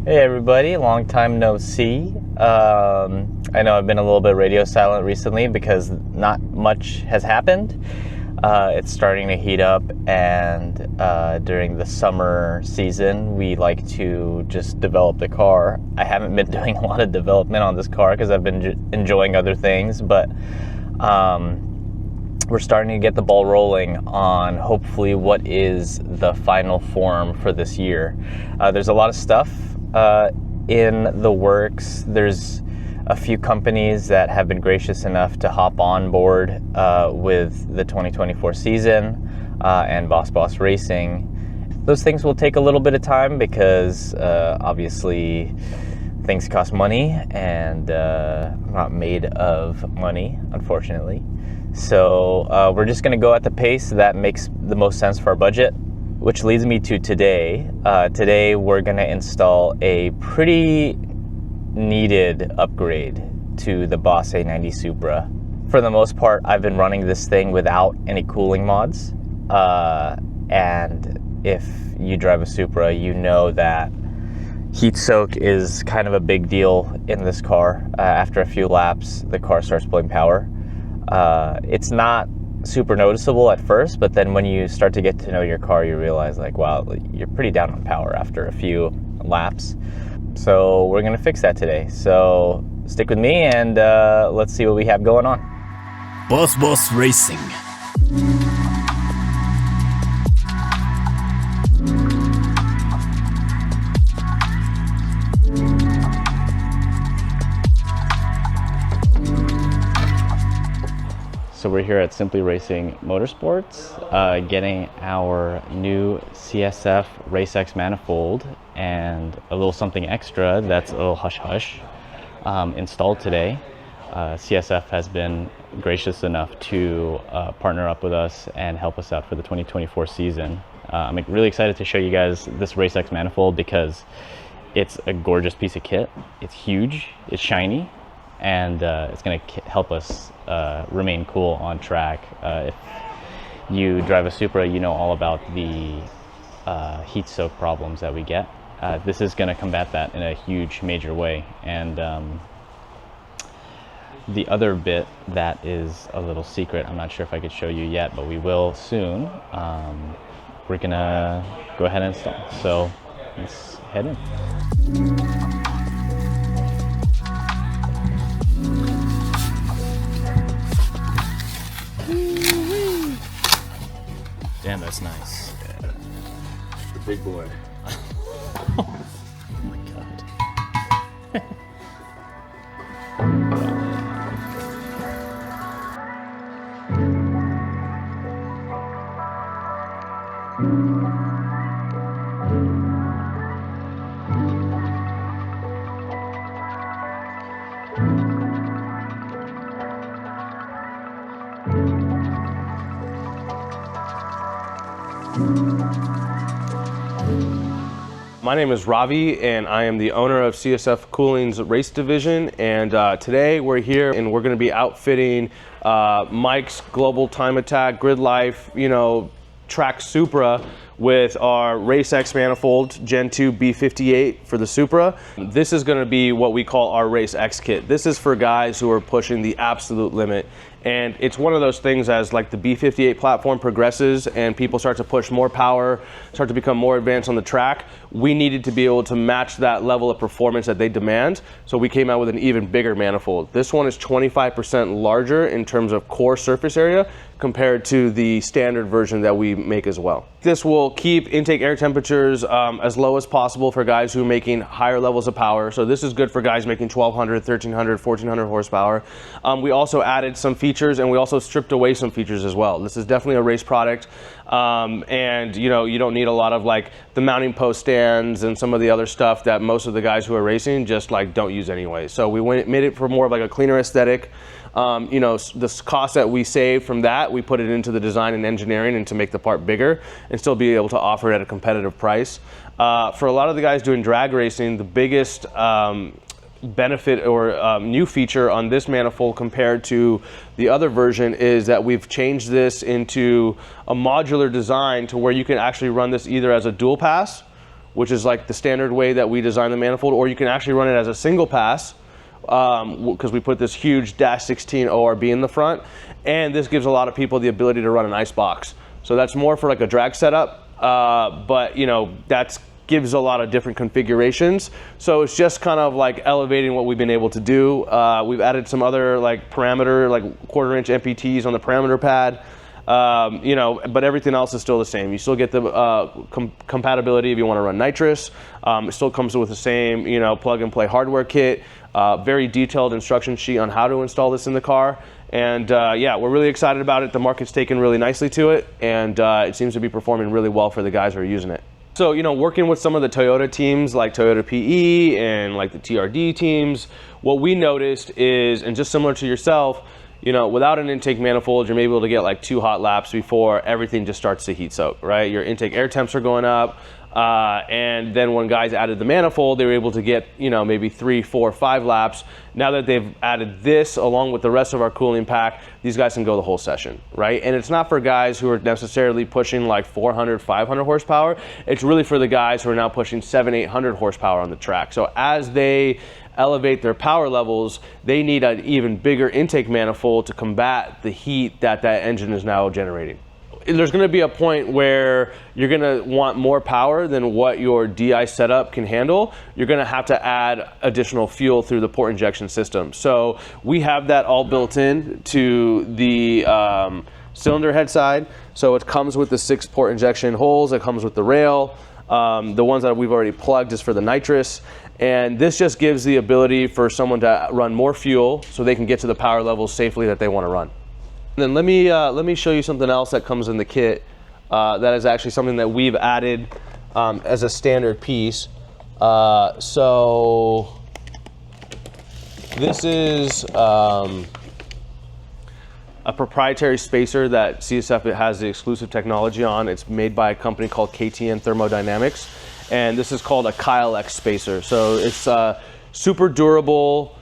Hey everybody, long time no see. I know I've been a little bit radio silent recently because not much has happened. It's starting to heat up, and during the summer season we like to just develop the car. I haven't been doing a lot of development on this car because I've been enjoying other things, but we're starting to get the ball rolling on hopefully what is the final form for this year. There's a lot of stuff in the works. There's a few companies that have been gracious enough to hop on board with the 2024 season and Boss Racing. Those things will take a little bit of time because obviously things cost money, and I'm not made of money, unfortunately. So we're just going to go at the pace that makes the most sense for our budget, which leads me to today. Today we're going to install a pretty needed upgrade to the Boss A90 Supra. For the most part, I've been running this thing without any cooling mods. And if you drive a Supra, you know that heat soak is kind of a big deal in this car. After a few laps, the car starts pulling power. It's not super noticeable at first, but then when you start to get to know your car, you realize like, wow, you're pretty down on power after a few laps. So we're gonna fix that today. So stick with me and let's see what we have going on. Boss Racing. So we're here at Simply Racing Motorsports, getting our new CSF Race-X Manifold and a little something extra that's a little hush-hush installed today. CSF has been gracious enough to partner up with us and help us out for the 2024 season. I'm really excited to show you guys this Race-X Manifold because it's a gorgeous piece of kit. It's huge, it's shiny, and it's going to help us remain cool on track. If you drive a Supra, you know all about the heat soak problems that we get. This is going to combat that in a huge, major way. And the other bit that is a little secret, I'm not sure if I could show you yet, but we will soon. We're going to go ahead and install. So let's head in. Damn, that's nice. Yeah. The big boy. Oh my god. My name is Ravi, and I am the owner of CSF Cooling's race division. And today we're here, and we're going to be outfitting Mike's Global Time Attack Grid Life, track Supra with our Race-X Manifold Gen 2 B58 for the Supra. This is going to be what we call our Race-X kit. This is for guys who are pushing the absolute limit. And it's one of those things, as like the B58 platform progresses and people start to push more power, start to become more advanced on the track, we needed to be able to match that level of performance that they demand. So we came out with an even bigger manifold. This one is 25% larger in terms of core surface area compared to the standard version that we make as well. This will keep intake air temperatures as low as possible for guys who are making higher levels of power. So this is good for guys making 1200, 1300, 1400 horsepower. We also added some features, and we also stripped away some features as well. This is definitely a race product, and you don't need a lot of like the mounting post stands and some of the other stuff that most of the guys who are racing just like don't use anyway. So we made it for more of like a cleaner aesthetic. The cost that we saved from that, we put it into the design and engineering and to make the part bigger and still be able to offer it at a competitive price. For a lot of the guys doing drag racing, the biggest benefit or new feature on this manifold compared to the other version is that we've changed this into a modular design to where you can actually run this either as a dual pass which is like the standard way that we design the manifold, or you can actually run it as a single pass, because we put this huge -16 ORB in the front, and this gives a lot of people the ability to run an ice box. So that's more for like a drag setup, but you know, that's gives a lot of different configurations. So it's just kind of like elevating what we've been able to do. We've added some other like parameter, like 1/4 inch MPTs on the parameter pad. You know, but everything else is still the same. You still get the compatibility if you want to run nitrous. It still comes with the same, you know, plug and play hardware kit. Very detailed instruction sheet on how to install this in the car. And yeah, we're really excited about it. The market's taken really nicely to it, and it seems to be performing really well for the guys who are using it. So, you know, working with some of the Toyota teams like Toyota PE and like the TRD teams, what we noticed is, and just similar to yourself, you know, without an intake manifold, you're maybe able to get like 2 hot laps before everything just starts to heat soak, right? Your intake air temps are going up. And then when guys added the manifold, they were able to get, you know, maybe 3, 4, 5 laps. Now that they've added this along with the rest of our cooling pack, these guys can go the whole session, right? And it's not for guys who are necessarily pushing like 400, 500 horsepower. It's really for the guys who are now pushing 700, 800 horsepower on the track. So as they elevate their power levels, they need an even bigger intake manifold to combat the heat that that engine is now generating. There's going to be a point where you're going to want more power than what your DI setup can handle. You're going to have to add additional fuel through the port injection system. So we have that all built in to the cylinder head side. So it comes with the 6 port injection holes. It comes with the rail. The ones that we've already plugged is for the nitrous. And this just gives the ability for someone to run more fuel so they can get to the power levels safely that they want to run. Then let me show you something else that comes in the kit that is actually something that we've added as a standard piece. So this is a proprietary spacer that CSF has the exclusive technology on. It's made by a company called KTN Thermodynamics, and this is called a KYLX spacer. So it's super durable,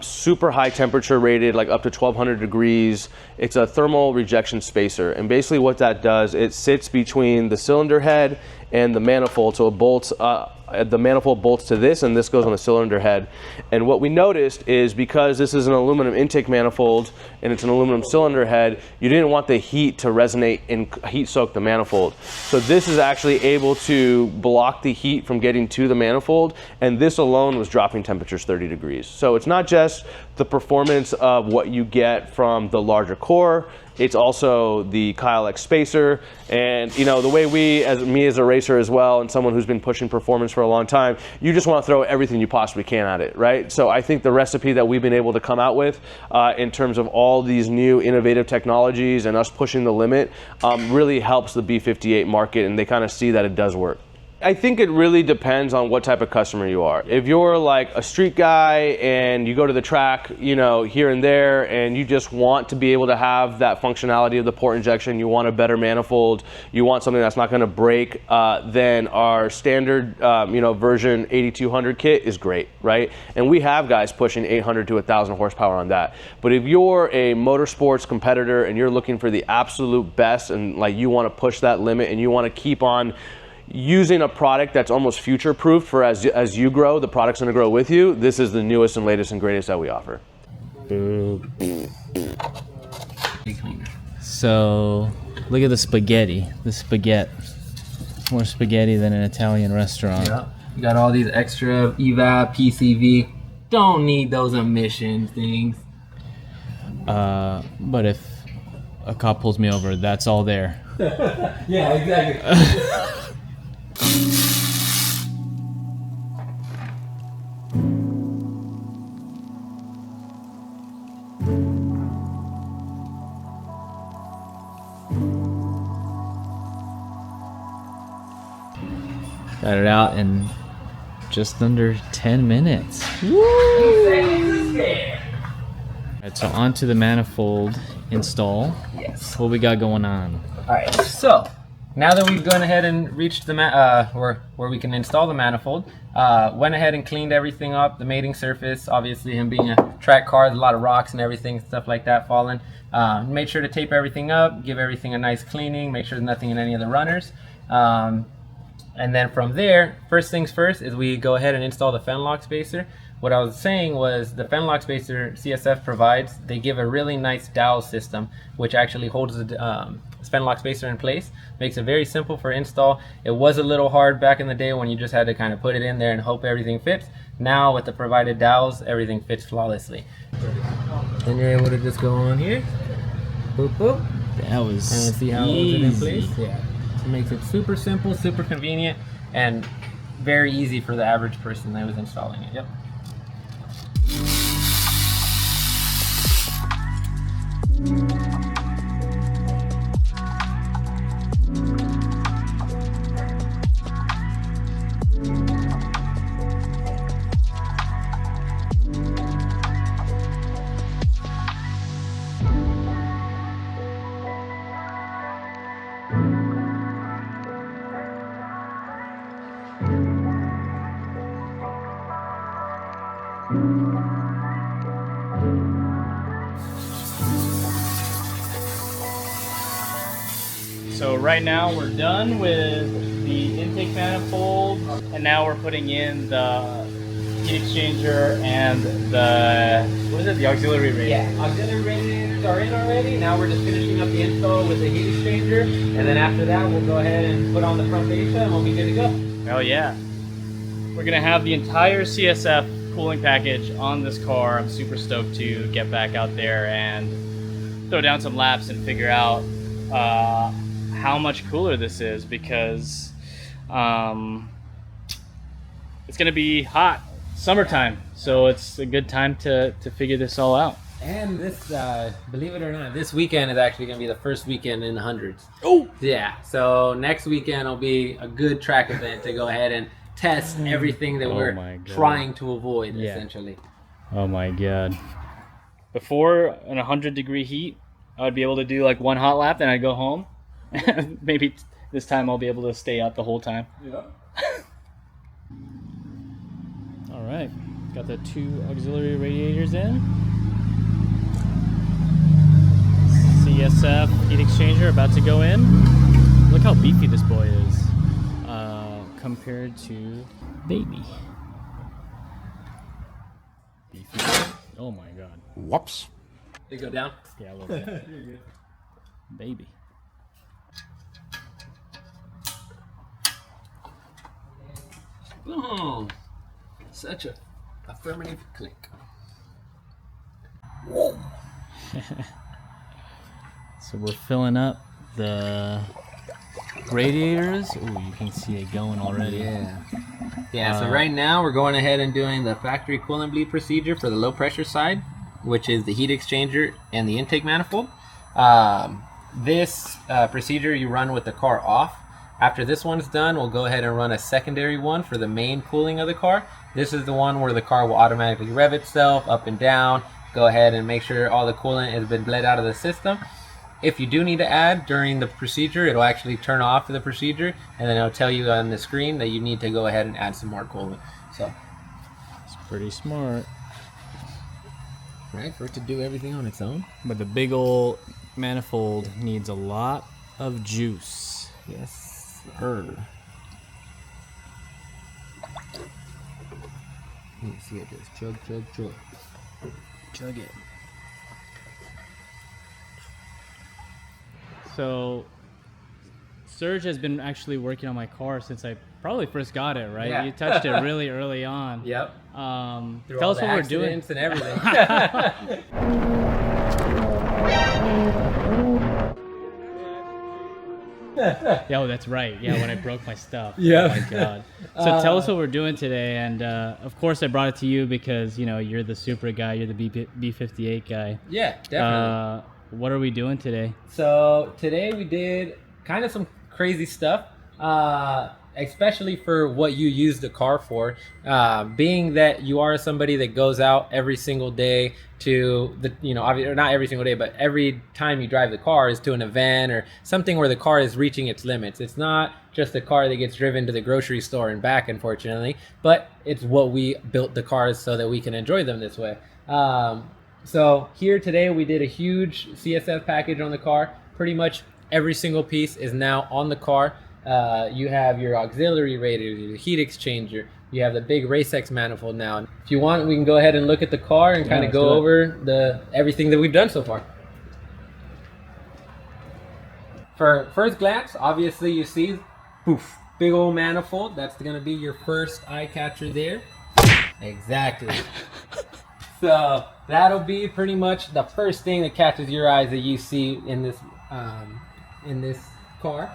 super high temperature rated, like up to 1200 degrees. It's a thermal rejection spacer, and basically what that does, it sits between the cylinder head and the manifold, so it bolts, the manifold bolts to this, and this goes on the cylinder head. And what we noticed is, because this is an aluminum intake manifold and it's an aluminum cylinder head, you didn't want the heat to resonate and heat soak the manifold. So this is actually able to block the heat from getting to the manifold, and this alone was dropping temperatures 30 degrees. So it's not just the performance of what you get from the larger core, it's also the KYLX spacer. And you know, the way me as a racer as well, and someone who's been pushing performance for a long time, you just want to throw everything you possibly can at it, right? So I think the recipe that we've been able to come out with in terms of all these new innovative technologies and us pushing the limit really helps the B58 market, and they kind of see that it does work. I think it really depends on what type of customer you are. If you're like a street guy and you go to the track, you know, here and there, and you just want to be able to have that functionality of the port injection, you want a better manifold, you want something that's not going to break, then our standard, you know, version 8200 kit is great, right? And we have guys pushing 800 to 1000 horsepower on that. But if you're a motorsports competitor and you're looking for the absolute best, and like you want to push that limit and you want to keep on using a product that's almost future-proof for as you grow, the product's gonna grow with you, this is the newest and latest and greatest that we offer. So, look at the spaghetti. The spaghetti. More spaghetti than an Italian restaurant. Yeah. You got all these extra evap, PCV. Don't need those emission things. But if a cop pulls me over, that's all there. Yeah, exactly. Got it out in just under 10 minutes. Woo! Alright, so onto the manifold install. Yes. What we got going on? Alright, so now that we've gone ahead and reached the where we can install the manifold, went ahead and cleaned everything up, the mating surface, obviously him being a track car, there's a lot of rocks and everything, stuff like that falling. Made sure to tape everything up, give everything a nice cleaning, make sure there's nothing in any of the runners. And then from there, first things first is we go ahead and install the fend lock spacer. What I was saying was the fend lock spacer CSF provides, they give a really nice dowel system, which actually holds the fend lock spacer in place. Makes it very simple for install. It was a little hard back in the day when you just had to kind of put it in there and hope everything fits. Now with the provided dowels, everything fits flawlessly. Then you're able to just go on here, boop boop, That was and see how it holds it in place. Yeah, it makes it super simple, super convenient, and very easy for the average person that was installing it. Yep. So right now we're done with the intake manifold, and now we're putting in the heat exchanger and the, what is it, the auxiliary radiator? Yeah, auxiliary radiators are in already. Now we're just finishing up the install with the heat exchanger, and then after that we'll go ahead and put on the front fascia and we'll be good to go. Oh yeah. We're gonna have the entire CSF cooling package on this car. I'm super stoked to get back out there and throw down some laps and figure out how much cooler this is, because it's gonna be hot, summertime, so it's a good time to figure this all out. And this, believe it or not, this weekend is actually going to be the first weekend in the hundreds. Oh! Yeah, so next weekend will be a good track event to go ahead and test everything that my we're God. trying to avoid, Yeah. essentially. Oh my god. Before, in 100-degree heat, I would be able to do like one hot lap, then I'd go home. Maybe this time I'll be able to stay out the whole time. Yeah. All right, got the 2 auxiliary radiators in. CSF heat exchanger about to go in. Look how beefy this boy is compared to baby. Beefy. Oh my god. Whoops. They go down. Yeah, a little bit. Baby. Oh, such a affirmative click. So we're filling up the radiators. Oh, you can see it going already. Yeah, so right now we're going ahead and doing the factory coolant bleed procedure for the low pressure side, which is the heat exchanger and the intake manifold. This procedure you run with the car off. After this one's done, we'll go ahead and run a secondary one for the main cooling of the car. This is the one where the car will automatically rev itself up and down, go ahead and make sure all the coolant has been bled out of the system. If you do need to add during the procedure, it'll actually turn off the procedure, and then it'll tell you on the screen that you need to go ahead and add some more coolant. So, It's pretty smart. right, for it to do everything on its own. But the big old manifold needs a lot of juice. Yes, sir. You see it just chug, chug, chug. Chug it. So, Serge has been actually working on my car since I probably first got it, right? Yeah. You touched it really early on. Yep. Tell us what we're doing. And everything. Yeah, oh, that's right. Yeah, when I broke my stuff. Yeah. Oh my god. So tell us what we're doing today, and of course I brought it to you because you're the Supra guy, you're the B58 guy. Yeah, definitely. What are we doing today? So today we did kind of some crazy stuff, especially for what you use the car for. Being that you are somebody that goes out every single day to the, obviously not every single day, but every time you drive the car is to an event or something where the car is reaching its limits. It's not just a car that gets driven to the grocery store and back, unfortunately, but it's what we built the cars so that we can enjoy them this way. So here today we did a huge CSF package on the car. Pretty much every single piece is now on the car. You have your auxiliary radiator, your heat exchanger. You have the big Race-X manifold now. If you want, we can go ahead and look at the car and kind of go over everything that we've done so far. For first glance, obviously you see, poof, big old manifold. That's gonna be your first eye catcher there. Exactly. So that'll be pretty much the first thing that catches your eyes that you see in this car.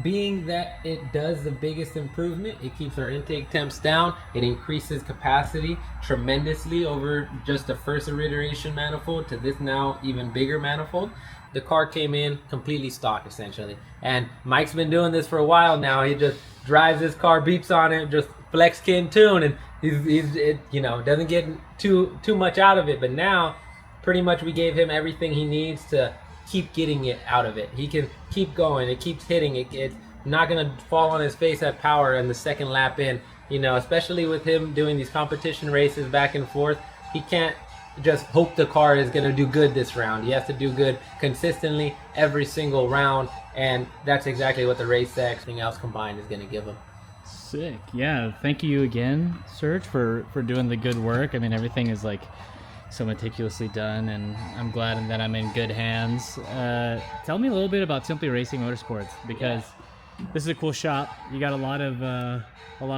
Being that it does the biggest improvement, it keeps our intake temps down. It increases capacity tremendously over just the first iteration manifold to this now even bigger manifold. The car came in completely stock essentially, and Mike's been doing this for a while now. He just drives his car, beeps on it, just flex kin tune, and it, you know, doesn't get too much out of it. But now pretty much we gave him everything he needs to keep getting it out of it. He can keep going, it keeps hitting it. It's not gonna fall on his face at power in the second lap in, you know, especially with him doing these competition races back and forth. He can't just hope the car is gonna do good this round. He has to do good consistently every single round, and that's exactly what the Race-X, everything else combined, is gonna give him. Sick. Yeah, thank you again, Serge, for doing the good work. I mean, everything is like so meticulously done, and I'm glad that I'm in good hands. Tell me a little bit about Simply Racing Motorsports, because this is a cool shop. You got a lot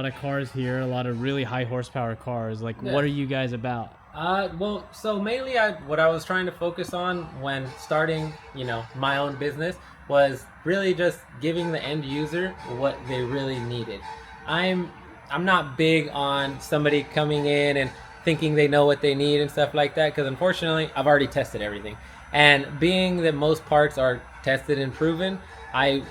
of cars here, a lot of really high horsepower cars. Like, what are you guys about? Well, so mainly what I was trying to focus on when starting, you know, my own business was really just giving the end user what they really needed. I'm not big on somebody coming in and thinking they know what they need and stuff like that, because unfortunately I've already tested everything, and being that most parts are tested and proven, I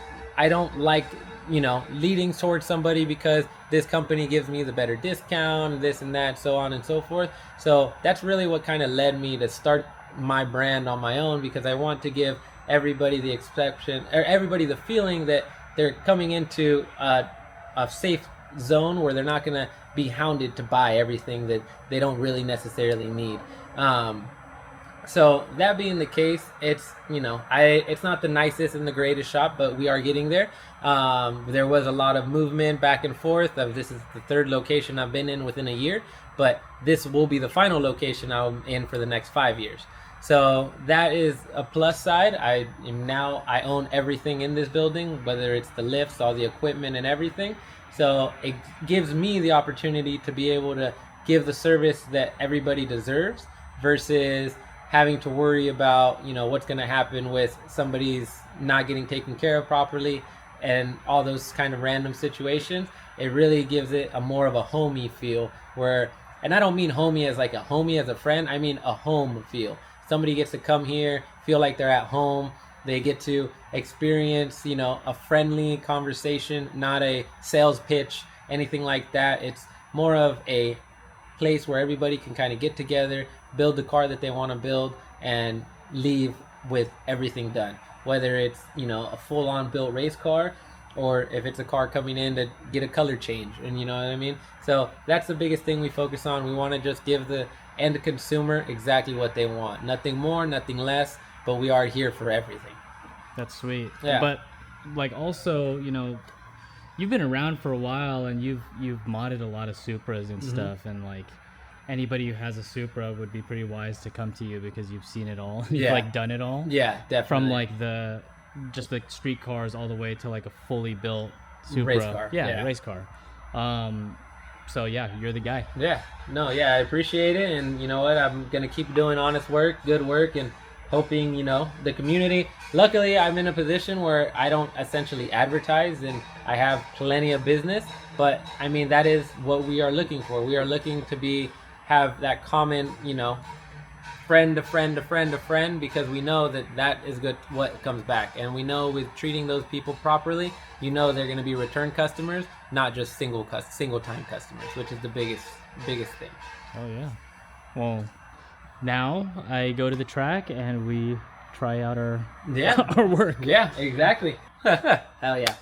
don't like, you know, leading towards somebody because this company gives me the better discount, this and that, so on and so forth. So that's really what kind of led me to start my brand on my own, because I want to give everybody the exception, or everybody the feeling that they're coming into a safe zone where they're not going to be hounded to buy everything that they don't really necessarily need. So that being the case, it's, you know, it's not the nicest and the greatest shop, but we are getting there. There was a lot of movement back and forth. This is the third location I've been in within a year, but this will be the final location I'm in for the next 5 years. So that is a plus side. I own everything in this building, whether it's the lifts, all the equipment and everything. So it gives me the opportunity to be able to give the service that everybody deserves, versus having to worry about, you know, what's going to happen with somebody's not getting taken care of properly and all those kind of random situations. It really gives it a more of a homey feel, where, and I don't mean homey as like a homie as a friend, I mean a home feel. Somebody gets to come here, feel like they're at home. They get to experience, you know, a friendly conversation, not a sales pitch, anything like that. It's more of a place where everybody can kind of get together, build the car that they want to build, and leave with everything done. Whether it's, you know, a full-on built race car, or if it's a car coming in to get a color change, and you know what I mean? So that's the biggest thing we focus on. We want to just give the end consumer exactly what they want. Nothing more, nothing less, but we are here for everything. That's sweet. Yeah. But like, also, you know, you've been around for a while, and you've modded a lot of Supras and stuff, and like, anybody who has a Supra would be pretty wise to come to you, because you've seen it all. You've like done it all. Yeah, definitely. From like just the street cars all the way to like a fully built Supra. Race car. Yeah, race car. So yeah, you're the guy. Yeah, no, yeah, I appreciate it, and you know what, I'm gonna keep doing honest work, good work, and hoping, you know, the community. Luckily, I'm in a position where I don't essentially advertise, and I have plenty of business, but I mean, that is what we are looking for. We are looking to have that common, you know, friend to friend to friend to friend, because we know that is good, what comes back. And we know with treating those people properly, you know, they're going to be return customers, not just single time customers, which is the biggest thing. Oh yeah. Well, now I go to the track and we try out our our work. Yeah, exactly. Hell yeah.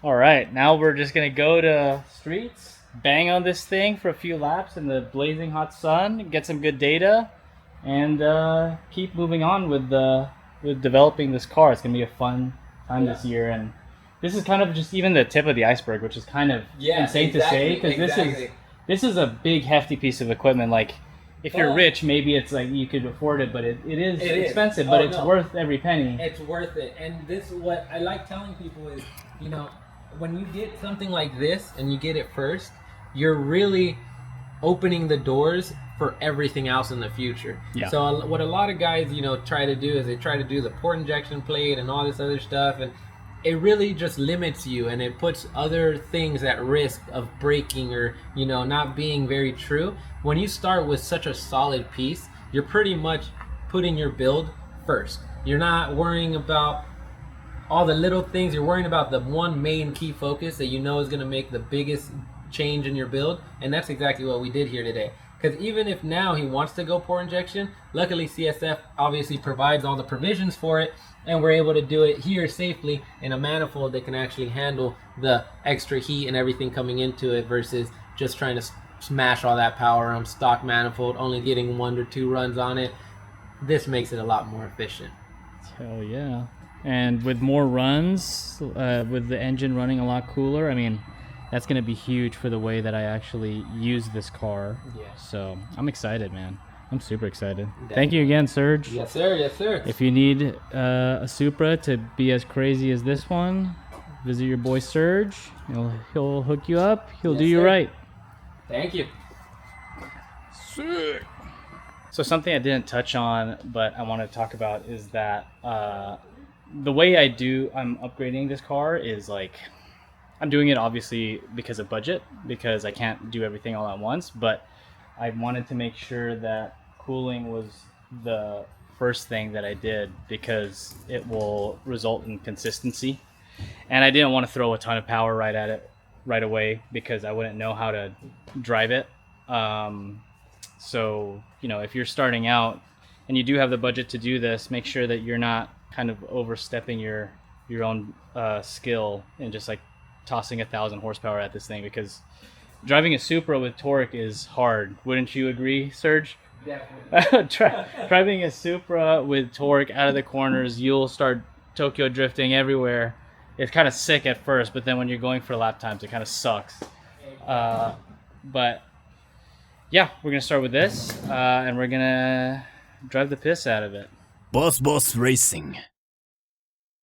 All right, now we're just gonna go to streets, bang on this thing for a few laps in the blazing hot sun, get some good data, and keep moving on with developing this car. It's gonna be a fun time this year, and this is kind of just even the tip of the iceberg, which is kind of insane to say, because this is a big, hefty piece of equipment. Like, if you're rich, maybe it's like you could afford it, but it is expensive, but it's worth every penny. It's worth it. And this, what I like telling people is, you know, when you get something like this and you get it first, you're really opening the doors for everything else in the future. Yeah. So what a lot of guys, you know, try to do is they try to do the port injection plate and all this other stuff, and it really just limits you, and it puts other things at risk of breaking or, you know, not being very true. When you start with such a solid piece, you're pretty much putting your build first. You're not worrying about all the little things. You're worrying about the one main key focus that you know is going to make the biggest change in your build, and that's exactly what we did here today. Because even if now he wants to go port injection, luckily CSF obviously provides all the provisions for it, and we're able to do it here safely in a manifold that can actually handle the extra heat and everything coming into it, versus just trying to smash all that power on stock manifold, only getting 1 or 2 runs on it. This makes it a lot more efficient. Hell yeah. And with more runs, with the engine running a lot cooler, I mean, that's going to be huge for the way that I actually use this car. Yeah. So I'm excited, man. I'm super excited. Thank you again, Serge. Yes, sir. Yes, sir. If you need a Supra to be as crazy as this one, visit your boy Serge. He'll hook you up. He'll do you right. Thank you. Sick. So something I didn't touch on, but I want to talk about is that the way I'm upgrading this car is like, I'm doing it obviously because of budget, because I can't do everything all at once, but I wanted to make sure that cooling was the first thing that I did, because it will result in consistency. And I didn't want to throw a ton of power right at it right away, because I wouldn't know how to drive it. So, you know, if you're starting out and you do have the budget to do this, make sure that you're not kind of overstepping your own skill and just like tossing 1,000 horsepower at this thing, because driving a Supra with torque is hard. Wouldn't you agree, Serge? Definitely. Driving a Supra with torque out of the corners, you'll start Tokyo drifting everywhere. It's kind of sick at first, but then when you're going for lap times, it kind of sucks. But yeah, we're gonna start with this, and we're gonna drive the piss out of it. Boss Racing.